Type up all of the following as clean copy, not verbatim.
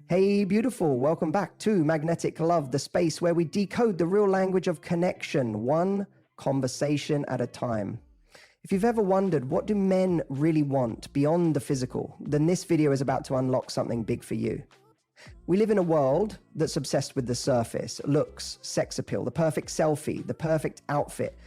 Hey, beautiful. Welcome back to Magnetic Love, the space where we decode the real language of connection, one conversation at a time. If you've ever wondered, what do men really want beyond the physical, then this video is about to unlock something big for you. We live in a world that's obsessed with the surface, looks, sex appeal, the perfect selfie, the perfect outfit.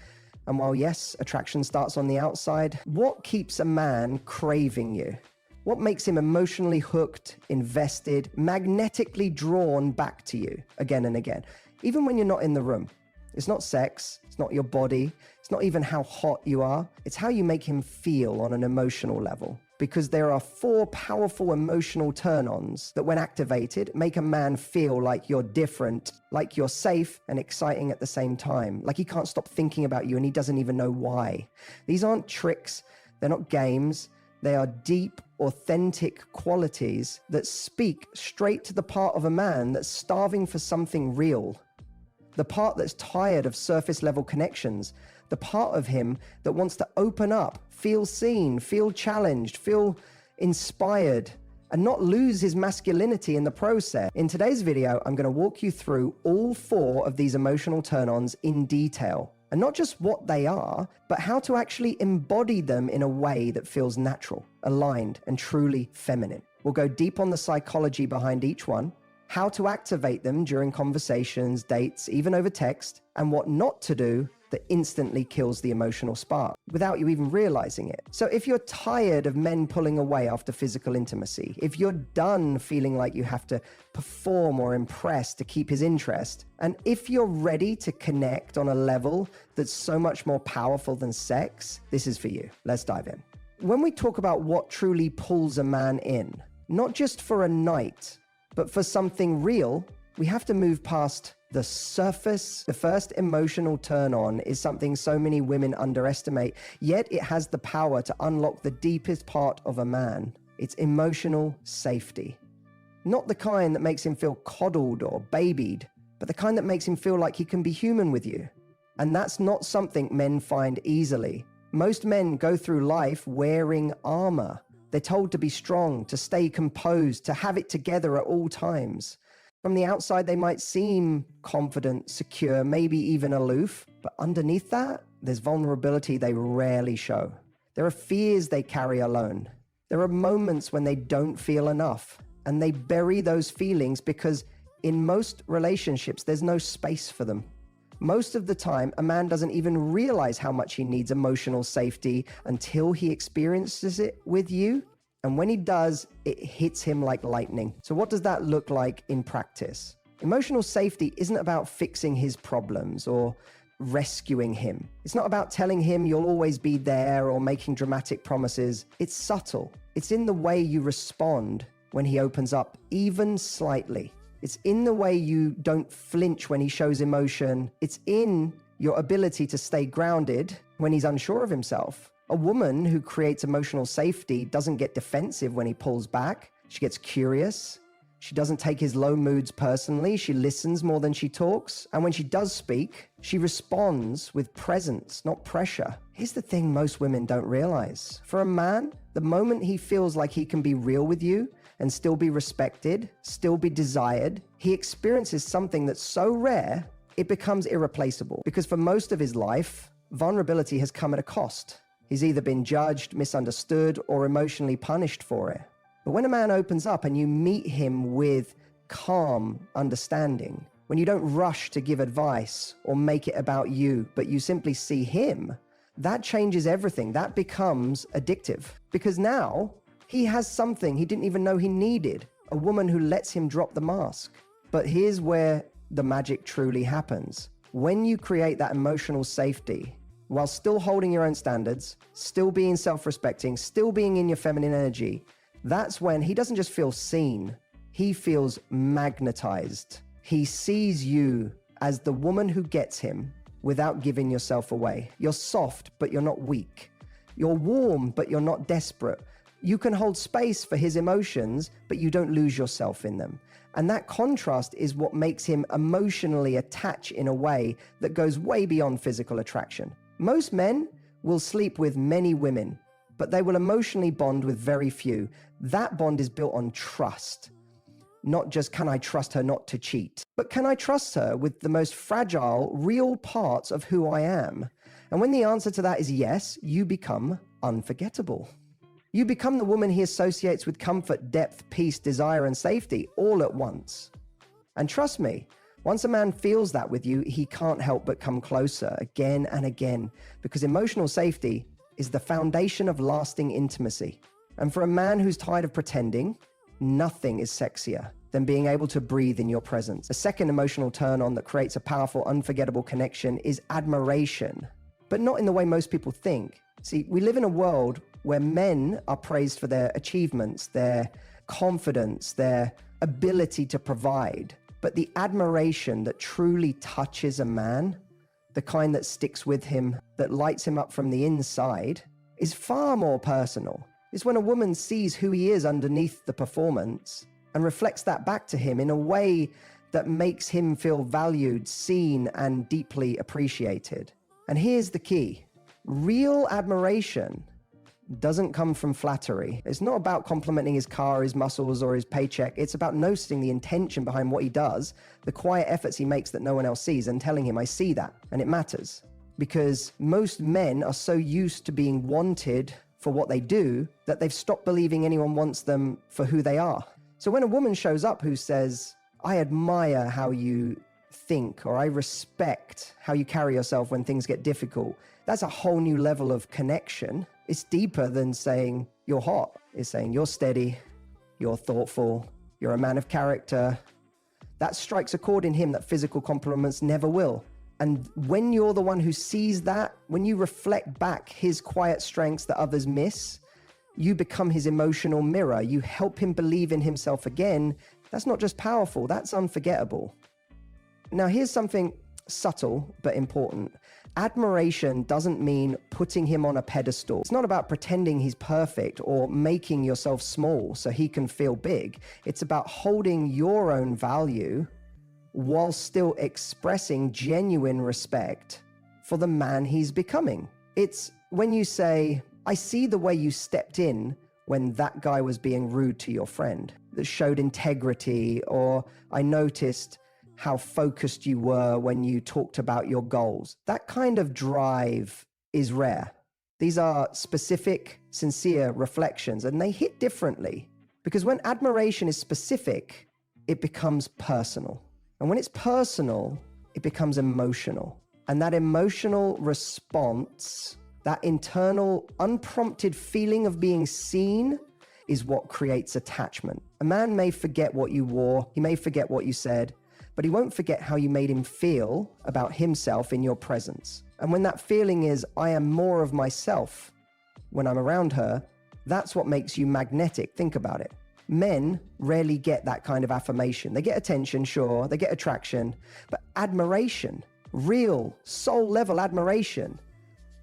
And while yes, attraction starts on the outside, what keeps a man craving you? What makes him emotionally hooked, invested, magnetically drawn back to you again and again, even when you're not in the room? It's not sex, it's not your body, it's not even how hot you are, it's how you make him feel on an emotional level. Because there are 4 powerful emotional turn-ons that when activated, make a man feel like you're different, like you're safe and exciting at the same time, like he can't stop thinking about you and he doesn't even know why. These aren't tricks, they're not games, they are deep, authentic qualities that speak straight to the part of a man that's starving for something real. The part that's tired of surface level connections, the part of him that wants to open up, feel seen, feel challenged, feel inspired, and not lose his masculinity in the process. In today's video, I'm going to walk you through all 4 of these emotional turn-ons in detail. And not just what they are, but how to actually embody them in a way that feels natural, aligned, and truly feminine. We'll go deep on the psychology behind each one, how to activate them during conversations, dates, even over text, and what not to do that instantly kills the emotional spark without you even realizing it. So if you're tired of men pulling away after physical intimacy, if you're done feeling like you have to perform or impress to keep his interest, and if you're ready to connect on a level that's so much more powerful than sex, this is for you. Let's dive in. When we talk about what truly pulls a man in, not just for a night, but for something real, we have to move past the surface. The first emotional turn-on is something so many women underestimate, yet it has the power to unlock the deepest part of a man. It's emotional safety. Not the kind that makes him feel coddled or babied, but the kind that makes him feel like he can be human with you. And that's not something men find easily. Most men go through life wearing armor. They're told to be strong, to stay composed, to have it together at all times. From the outside, they might seem confident, secure, maybe even aloof, but underneath that, there's vulnerability they rarely show. There are fears they carry alone. There are moments when they don't feel enough, and they bury those feelings because in most relationships, there's no space for them. Most of the time, a man doesn't even realize how much he needs emotional safety until he experiences it with you. And when he does, it hits him like lightning. So what does that look like in practice? Emotional safety isn't about fixing his problems or rescuing him. It's not about telling him you'll always be there or making dramatic promises. It's subtle. It's in the way you respond when he opens up, even slightly. It's in the way you don't flinch when he shows emotion. It's in your ability to stay grounded when he's unsure of himself. A woman who creates emotional safety doesn't get defensive when he pulls back. She gets curious. She doesn't take his low moods personally. She listens more than she talks. And when she does speak, she responds with presence, not pressure. Here's the thing most women don't realize. For a man, the moment he feels like he can be real with you and still be respected, still be desired, he experiences something that's so rare, it becomes irreplaceable. Because for most of his life, vulnerability has come at a cost. He's either been judged, misunderstood, or emotionally punished for it. But when a man opens up and you meet him with calm understanding, when you don't rush to give advice or make it about you, but you simply see him, that changes everything. That becomes addictive. Because now he has something he didn't even know he needed, a woman who lets him drop the mask. But here's where the magic truly happens. When you create that emotional safety, while still holding your own standards, still being self-respecting, still being in your feminine energy, that's when he doesn't just feel seen, he feels magnetized. He sees you as the woman who gets him without giving yourself away. You're soft, but you're not weak. You're warm, but you're not desperate. You can hold space for his emotions, but you don't lose yourself in them. And that contrast is what makes him emotionally attach in a way that goes way beyond physical attraction. Most men will sleep with many women, but they will emotionally bond with very few. That bond is built on trust. not just can I trust her not to cheat, but can I trust her with the most fragile, real parts of who I am? And when the answer to that is yes, you become unforgettable. You become the woman he associates with comfort, depth, peace, desire, and safety all at once. And trust me, once a man feels that with you, he can't help but come closer again and again, because emotional safety is the foundation of lasting intimacy. And for a man who's tired of pretending, nothing is sexier than being able to breathe in your presence. A second emotional turn-on that creates a powerful, unforgettable connection is admiration, but not in the way most people think. See, we live in a world where men are praised for their achievements, their confidence, their ability to provide. But the admiration that truly touches a man, the kind that sticks with him, that lights him up from the inside, is far more personal. It's when a woman sees who he is underneath the performance and reflects that back to him in a way that makes him feel valued, seen, and deeply appreciated. And here's the key. Real admiration doesn't come from flattery. It's not about complimenting his car, his muscles, or his paycheck. It's about noticing the intention behind what he does, the quiet efforts he makes that no one else sees, and telling him, I see that, and it matters. Because most men are so used to being wanted for what they do that they've stopped believing anyone wants them for who they are. So when a woman shows up who says, I admire how you think, or I respect how you carry yourself when things get difficult, that's a whole new level of connection. It's deeper than saying you're hot. It's saying you're steady, you're thoughtful, you're a man of character. That strikes a chord in him that physical compliments never will. And when you're the one who sees that, when you reflect back his quiet strengths that others miss, you become his emotional mirror. You help him believe in himself again. That's not just powerful, that's unforgettable. Now, here's something subtle but important. Admiration doesn't mean putting him on a pedestal. It's not about pretending he's perfect or making yourself small so he can feel big. It's about holding your own value while still expressing genuine respect for the man he's becoming. It's when you say, I see the way you stepped in when that guy was being rude to your friend, that showed integrity, or I noticed how focused you were when you talked about your goals. That kind of drive is rare. These are specific, sincere reflections, and they hit differently. Because when admiration is specific, it becomes personal. And when it's personal, it becomes emotional. And that emotional response, that internal, unprompted feeling of being seen, is what creates attachment. A man may forget what you wore, he may forget what you said, but he won't forget how you made him feel about himself in your presence. And when that feeling is, I am more of myself when I'm around her, that's what makes you magnetic. Think about it. Men rarely get that kind of affirmation. They get attention, sure, they get attraction, but admiration, real soul-level admiration,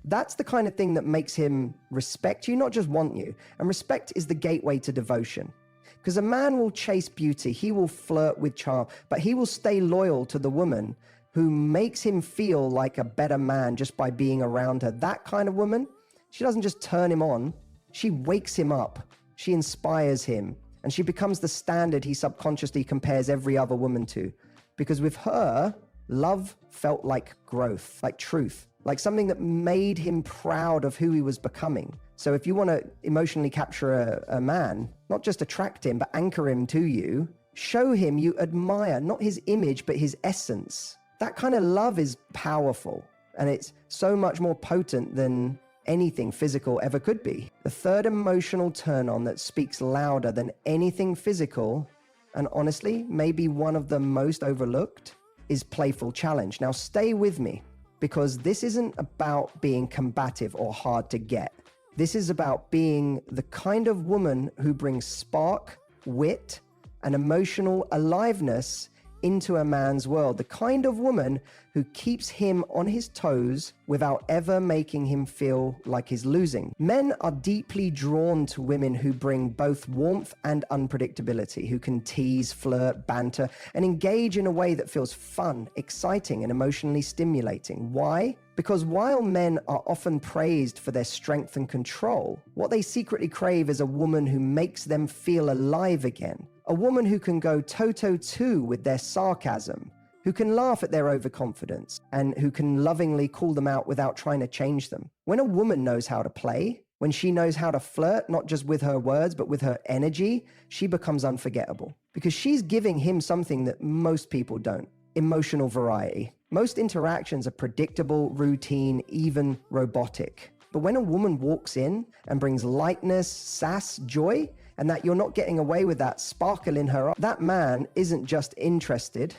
that's the kind of thing that makes him respect you, not just want you. And respect is the gateway to devotion. Because a man will chase beauty, he will flirt with charm, but he will stay loyal to the woman who makes him feel like a better man just by being around her. That kind of woman, she doesn't just turn him on, she wakes him up, she inspires him, and she becomes the standard he subconsciously compares every other woman to. Because with her, love felt like growth, like truth, like something that made him proud of who he was becoming. So if you want to emotionally capture a man, not just attract him, but anchor him to you, show him you admire, not his image, but his essence. That kind of love is powerful, and it's so much more potent than anything physical ever could be. The third emotional turn-on that speaks louder than anything physical, and honestly, maybe one of the most overlooked, is playful challenge. Now stay with me, because this isn't about being combative or hard to get. This is about being the kind of woman who brings spark, wit, and emotional aliveness into a man's world. The kind of woman who keeps him on his toes without ever making him feel like he's losing. Men are deeply drawn to women who bring both warmth and unpredictability, who can tease, flirt, banter, and engage in a way that feels fun, exciting, and emotionally stimulating. Why? Because while men are often praised for their strength and control, what they secretly crave is a woman who makes them feel alive again. A woman who can go toe-to-toe with their sarcasm, who can laugh at their overconfidence, and who can lovingly call them out without trying to change them. When a woman knows how to play, when she knows how to flirt, not just with her words, but with her energy, she becomes unforgettable. Because she's giving him something that most people don't: emotional variety. Most interactions are predictable, routine, even robotic. But when a woman walks in and brings lightness, sass, joy, and that you're not getting away with that sparkle in her eye, that man isn't just interested,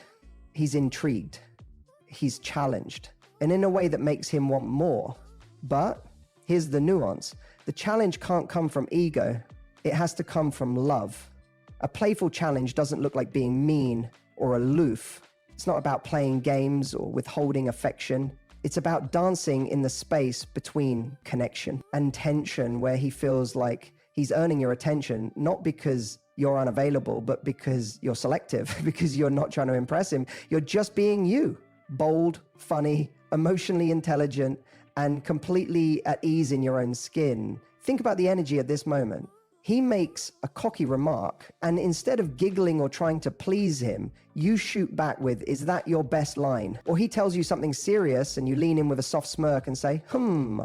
he's intrigued, he's challenged, and in a way that makes him want more. But here's the nuance. The challenge can't come from ego. It has to come from love. A playful challenge doesn't look like being mean or aloof. It's not about playing games or withholding affection. It's about dancing in the space between connection and tension, where he feels like he's earning your attention, not because you're unavailable, but because you're selective, because you're not trying to impress him. You're just being you. Bold, funny, emotionally intelligent, and completely at ease in your own skin. Think about the energy at this moment. He makes a cocky remark, and instead of giggling or trying to please him, you shoot back with, "Is that your best line?" Or he tells you something serious and you lean in with a soft smirk and say,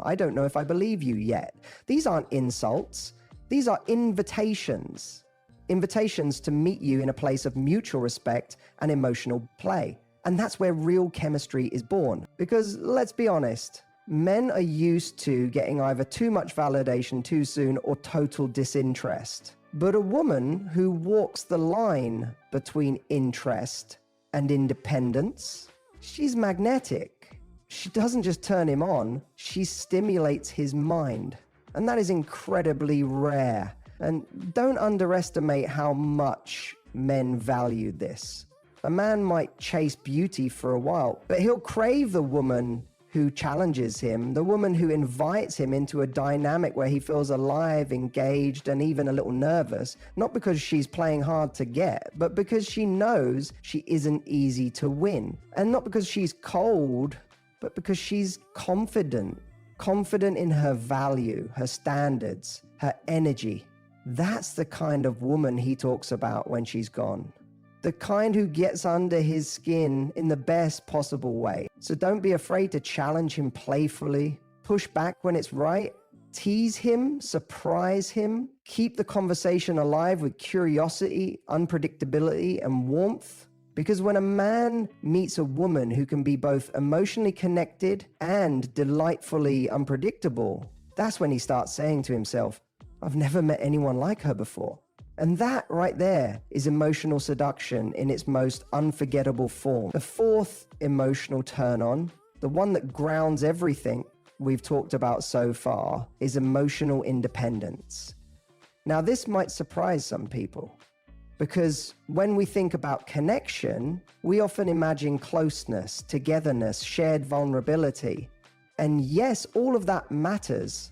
I don't know if I believe you yet." These aren't insults. These are invitations. Invitations to meet you in a place of mutual respect and emotional play. And that's where real chemistry is born. Because let's be honest, men are used to getting either too much validation too soon or total disinterest. But a woman who walks the line between interest and independence, she's magnetic. She doesn't just turn him on, she stimulates his mind. And that is incredibly rare. And don't underestimate how much men value this. A man might chase beauty for a while, but he'll crave the woman who challenges him, the woman who invites him into a dynamic where he feels alive, engaged, and even a little nervous, not because she's playing hard to get, but because she knows she isn't easy to win. And not because she's cold, but because she's confident in her value, her standards, her energy. That's the kind of woman he talks about when she's gone. The kind who gets under his skin in the best possible way. So don't be afraid to challenge him playfully, push back when it's right, tease him, surprise him, keep the conversation alive with curiosity, unpredictability, and warmth. Because when a man meets a woman who can be both emotionally connected and delightfully unpredictable, that's when he starts saying to himself, "I've never met anyone like her before." And that right there is emotional seduction in its most unforgettable form. The fourth emotional turn-on, the one that grounds everything we've talked about so far, is emotional independence. Now, this might surprise some people, because when we think about connection, we often imagine closeness, togetherness, shared vulnerability. And yes, all of that matters,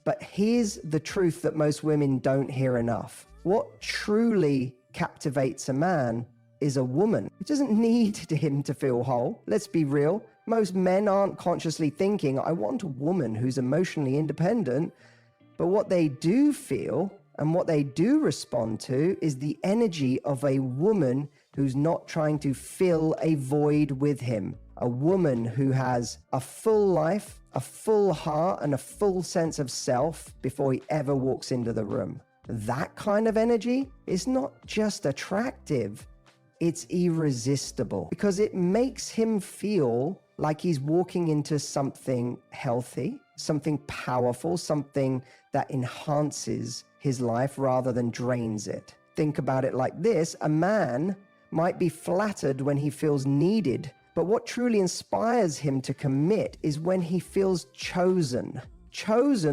but here's the truth that most women don't hear enough. What truly captivates a man is a woman. It doesn't need him to feel whole. Let's be real. Most men aren't consciously thinking, "I want a woman who's emotionally independent." But what they do feel and what they do respond to is the energy of a woman who's not trying to fill a void with him. A woman who has a full life, a full heart, and a full sense of self before he ever walks into the room. That kind of energy is not just attractive, it's irresistible, because it makes him feel like he's walking into something healthy, something powerful, something that enhances his life rather than drains it. Think about it like this: a man might be flattered when he feels needed, but what truly inspires him to commit is when he feels chosen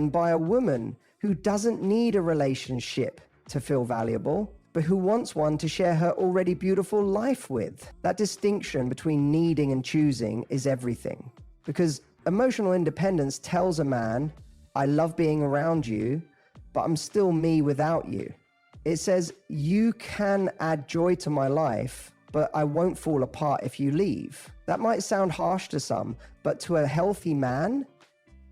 by a woman who doesn't need a relationship to feel valuable, but who wants one to share her already beautiful life with. That distinction between needing and choosing is everything. Because emotional independence tells a man, "I love being around you, but I'm still me without you." It says, "You can add joy to my life, but I won't fall apart if you leave." That might sound harsh to some, but to a healthy man,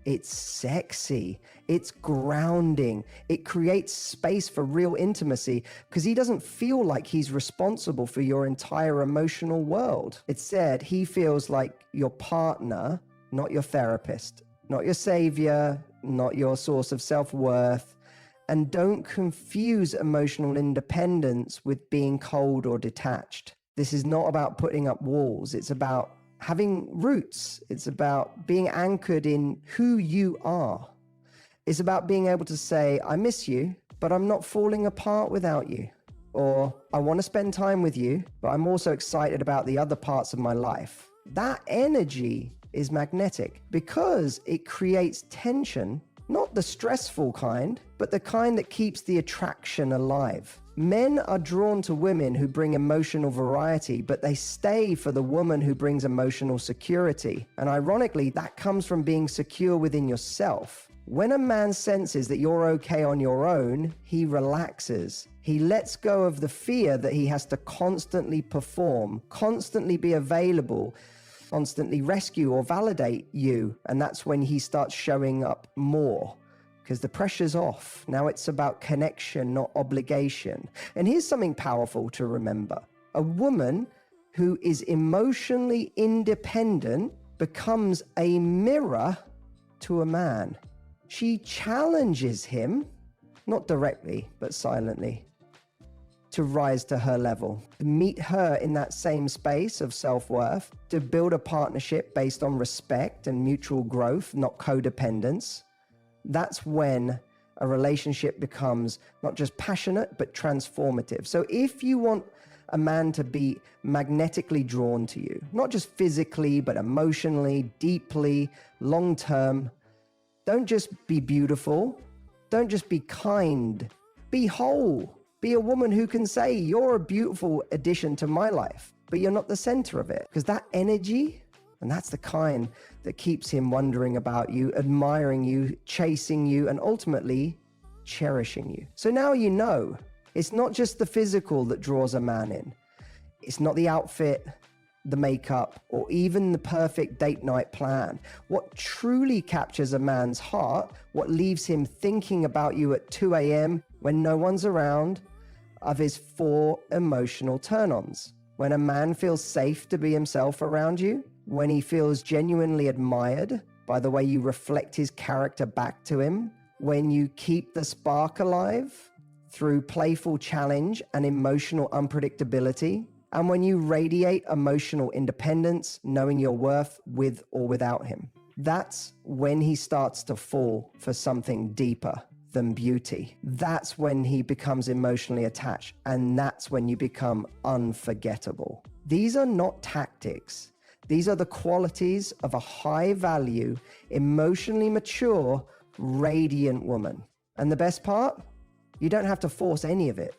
It's sexy. It's grounding. It creates space for real intimacy because he doesn't feel like he's responsible for your entire emotional world. It's said he feels like your partner, not your therapist, not your savior, not your source of self-worth. And don't confuse emotional independence with being cold or detached. This is not about putting up walls. It's about having roots. It's about being anchored in who you are. It's about being able to say, I miss you, but I'm not falling apart without you. Or I want to spend time with you, but I'm also excited about the other parts of my life. That energy is magnetic because it creates tension, not the stressful kind, but the kind that keeps the attraction alive. Men are drawn to women who bring emotional variety, but they stay for the woman who brings emotional security. And ironically, that comes from being secure within yourself. When a man senses that you're okay on your own, he relaxes. He lets go of the fear that he has to constantly perform, constantly be available, constantly rescue or validate you. And that's when he starts showing up more because the pressure's off. Now it's about connection, not obligation. And here's something powerful to remember. A woman who is emotionally independent becomes a mirror to a man. She challenges him, not directly, but silently, to rise to her level, to meet her in that same space of self-worth, to build a partnership based on respect and mutual growth, not codependence. That's when a relationship becomes not just passionate, but transformative. So if you want a man to be magnetically drawn to you, not just physically, but emotionally, deeply, long-term, don't just be beautiful. Don't just be kind. Be whole. Be a woman who can say, you're a beautiful addition to my life, but you're not the center of it. Because that energy, and that's the kind that keeps him wondering about you, admiring you, chasing you, and ultimately cherishing you. So now you know, it's not just the physical that draws a man in. It's not the outfit, the makeup, or even the perfect date night plan. What truly captures a man's heart, what leaves him thinking about you at 2 a.m. when no one's around, of his 4 emotional turn-ons. When a man feels safe to be himself around you, when he feels genuinely admired by the way you reflect his character back to him, when you keep the spark alive through playful challenge and emotional unpredictability, and when you radiate emotional independence, knowing your worth with or without him. That's when he starts to fall for something deeper than beauty. That's when he becomes emotionally attached, and that's when you become unforgettable. These are not tactics. These are the qualities of a high-value, emotionally mature, radiant woman. And the best part? You don't have to force any of it.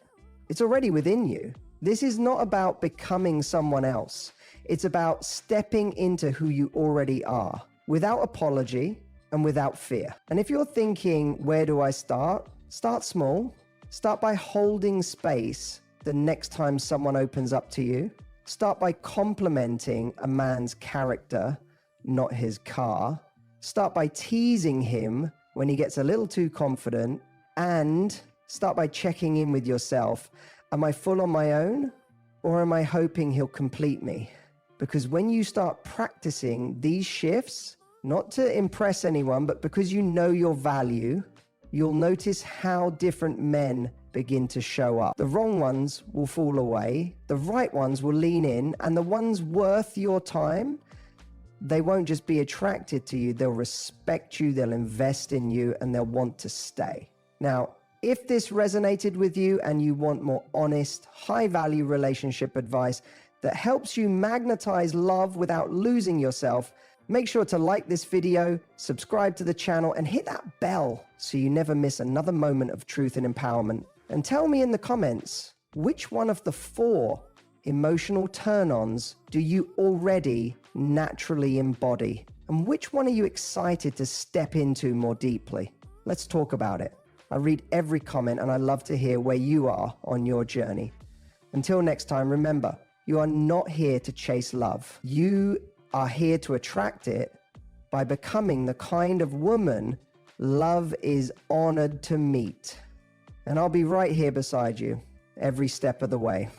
It's already within you. This is not about becoming someone else. It's about stepping into who you already are, without apology and without fear. And if you're thinking, where do I start? Start small. Start by holding space the next time someone opens up to you. Start by complimenting a man's character, not his car. Start by teasing him when he gets a little too confident. And start by checking in with yourself. Am I full on my own, or am I hoping he'll complete me? Because when you start practicing these shifts, not to impress anyone, but because you know your value, you'll notice how different men begin to show up. The wrong ones will fall away, the right ones will lean in, and the ones worth your time, they won't just be attracted to you, they'll respect you, they'll invest in you, and they'll want to stay. Now, if this resonated with you and you want more honest, high-value relationship advice that helps you magnetize love without losing yourself, make sure to like this video, subscribe to the channel, and hit that bell so you never miss another moment of truth and empowerment. And tell me in the comments, which one of the 4 emotional turn-ons do you already naturally embody? And which one are you excited to step into more deeply? Let's talk about it. I read every comment and I love to hear where you are on your journey. Until next time, remember, you are not here to chase love. You are here to attract it by becoming the kind of woman love is honored to meet. And I'll be right here beside you every step of the way.